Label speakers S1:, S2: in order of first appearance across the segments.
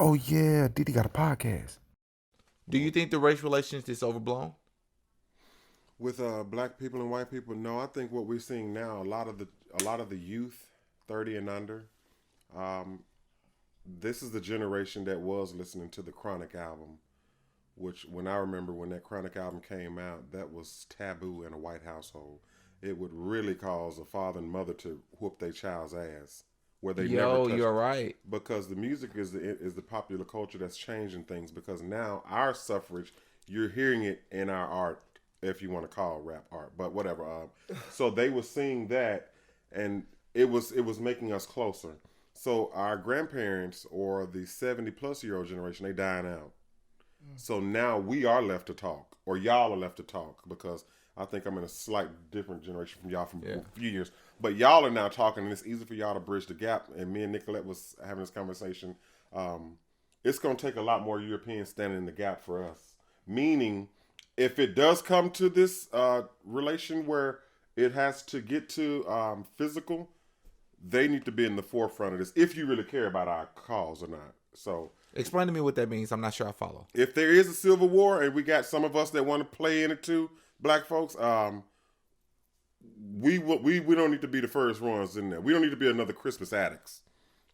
S1: Oh yeah, Diddy got a podcast.
S2: Do you think the race relations is overblown?
S3: With black people and white people, no. I think what we're seeing now, a lot of the youth, 30 and under, um, this is the generation that was listening to the Chronic album, which when I remember when that Chronic album came out, that was taboo in a white household. It would really cause a father and mother to whoop their child's ass where they never
S2: Yo,
S3: touched,
S2: you're right.
S3: because the music is the popular culture that's changing things, because now our suffrage, you're hearing it in our art, if you want to call rap art, but whatever. So they were seeing that, and it was making us closer. So our grandparents or the 70-plus-year-old generation, they dying out. So now we are left to talk, or y'all are left to talk, because I think I'm in a slight different generation from y'all from
S2: Yeah.
S3: a few years. But y'all are now talking, and it's easy for y'all to bridge the gap. And me and Nicolette was having this conversation. It's going to take a lot more Europeans standing in the gap for us. Meaning, if it does come to this relation where it has to get to physical, they need to be in the forefront of this if you really care about our cause or not. So
S2: Explain to me what that means. I'm not sure I follow.
S3: if there is a civil war and we got some of us that want to play in it too, black folks, we don't need to be the first ones in there. We don't need to be another Crispus Attucks,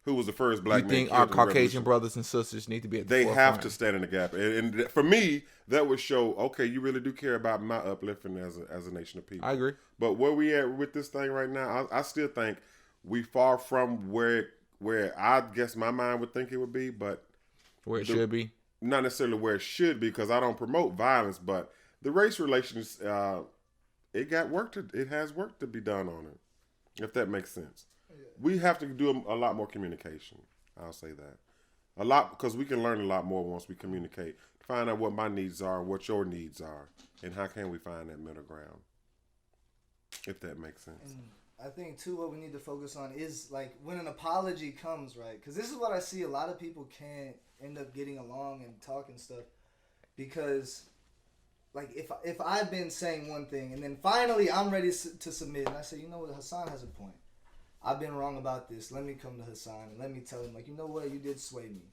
S3: who was the first black
S2: You
S3: man
S2: think
S3: killed
S2: our
S3: in the
S2: Caucasian
S3: Revolution.
S2: brothers and sisters need to be at the
S3: They have
S2: forefront?
S3: to stand in the gap, and for me, that would show, okay, you really do care about my uplifting as a nation of people.
S2: I agree.
S3: But where we at with this thing right now, I still think we far from where I guess my mind would think it would be, but
S2: Where it should be.
S3: not necessarily where it should be, because I don't promote violence. But the race relations, it has work to be done on it, if that makes sense. We have to do a lot more communication. I'll say that a lot, because we can learn a lot more once we communicate. Find out what my needs are, what your needs are, and how can we find that middle ground, if that makes sense.
S4: And I think too, what we need to focus on is like when an apology comes, right? Because this is what I see. A lot of people can't end up getting along and talking stuff because, like, if I've been saying one thing and then finally I'm ready to submit, and I say, you know what, Hassan has a point. I've been wrong about this. Let me come to Hassan and let me tell him, like, you know what, you did sway me.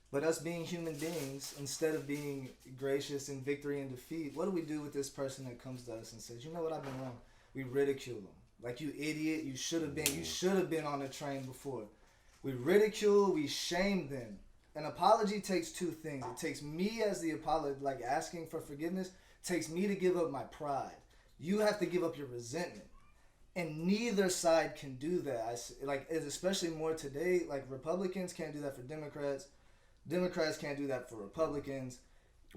S4: But us being human beings, instead of being gracious in victory and defeat, what do we do with this person that comes to us and says, you know what, I've been wrong? We ridicule them. Like, you idiot, you should have been on the train before. We ridicule, we shame them. An apology takes two things. It takes me as the apology, like asking for forgiveness, takes me to give up my pride. You have to give up your resentment. And neither side can do that. Especially more today, like Republicans can't do that for Democrats. Democrats can't do that for Republicans.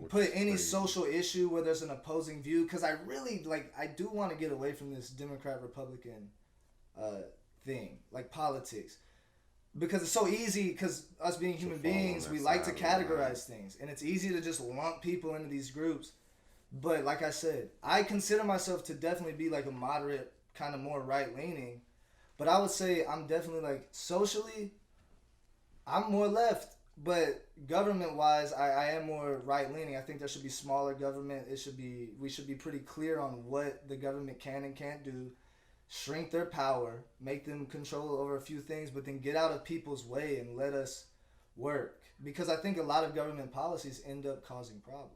S4: Put any social issue where there's an opposing view, because I really, I do want to get away from this Democrat-Republican thing, like politics. Because it's so easy, because us being human beings, we like to categorize things. And it's easy to just lump people into these groups. But like I said, I consider myself to definitely be like a moderate, kind of more right-leaning. But I would say I'm definitely, like, socially, I'm more left. But government-wise, I am more right-leaning. I think there should be smaller government. We should be pretty clear on what the government can and can't do. Shrink their power, make them control over a few things, but then get out of people's way and let us work. Because I think a lot of government policies end up causing problems.